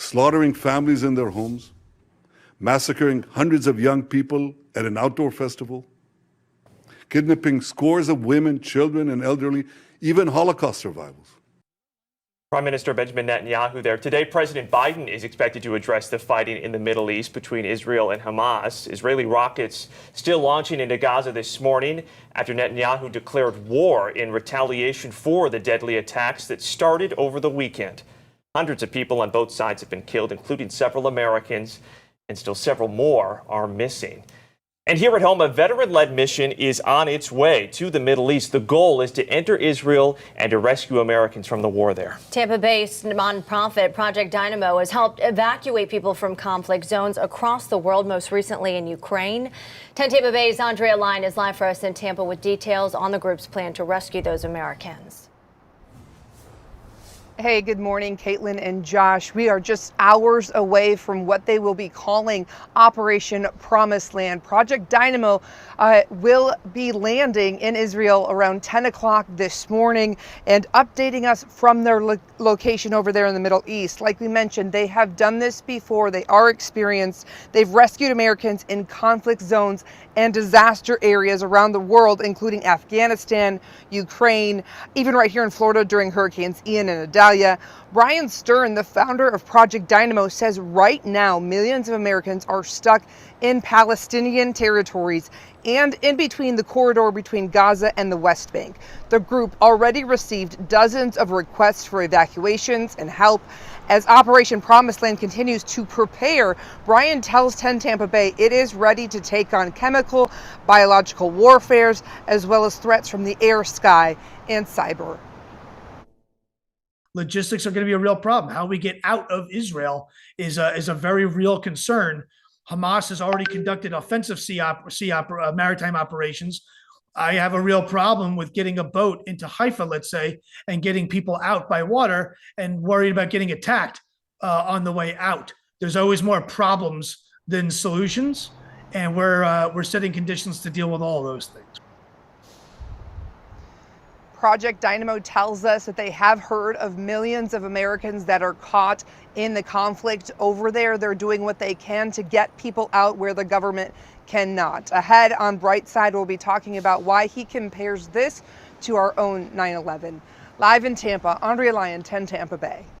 slaughtering families in their homes, massacring hundreds of young people at an outdoor festival, kidnapping scores of women, children, and elderly, even Holocaust survivors. Prime Minister Benjamin Netanyahu there. Today, President Biden is expected to address the fighting in the Middle East between Israel and Hamas. Israeli rockets still launching into Gaza this morning after Netanyahu declared war in retaliation for the deadly attacks that started over the weekend. Hundreds of people on both sides have been killed, including several Americans, and still several more are missing. And here at home, a veteran-led mission is on its way to the Middle East. The goal is to enter Israel and to rescue Americans from the war there. Tampa-based nonprofit Project Dynamo has helped evacuate people from conflict zones across the world, most recently in Ukraine. 10 Tampa Bay's Andrea Lyon is live for us in Tampa with details on the group's plan to rescue those Americans. Hey, good morning, Caitlin and Josh. We are just hours away from what they will be calling Operation Promised Land. Project Dynamo will be landing in Israel around 10 o'clock this morning and updating us from their location over there in the Middle East. Like we mentioned, they have done this before. They are experienced. They've rescued Americans in conflict zones and disaster areas around the world, including Afghanistan, Ukraine, even right here in Florida during Hurricanes Ian and Idalia. Brian Stern, the founder of Project Dynamo, says right now millions of Americans are stuck in Palestinian territories and in between the corridor between Gaza and the West Bank. The group already received dozens of requests for evacuations and help. As Operation Promised Land continues to prepare, Brian tells 10 Tampa Bay it is ready to take on chemical, biological warfares, as well as threats from the air, sky, and cyber. Logistics are going to be a real problem. How we get out of Israel is a very real concern. Hamas has already conducted offensive maritime operations. I have a real problem with getting a boat into Haifa, let's say, and getting people out by water and worried about getting attacked on the way out. There's always more problems than solutions, and we're setting conditions to deal with all those things. Project Dynamo tells us that they have heard of millions of Americans that are caught in the conflict over there. They're doing what they can to get people out where the government cannot. Ahead on Bright Side, we'll be talking about why he compares this to our own 9/11. Live in Tampa, Andrea Lyon, 10 Tampa Bay.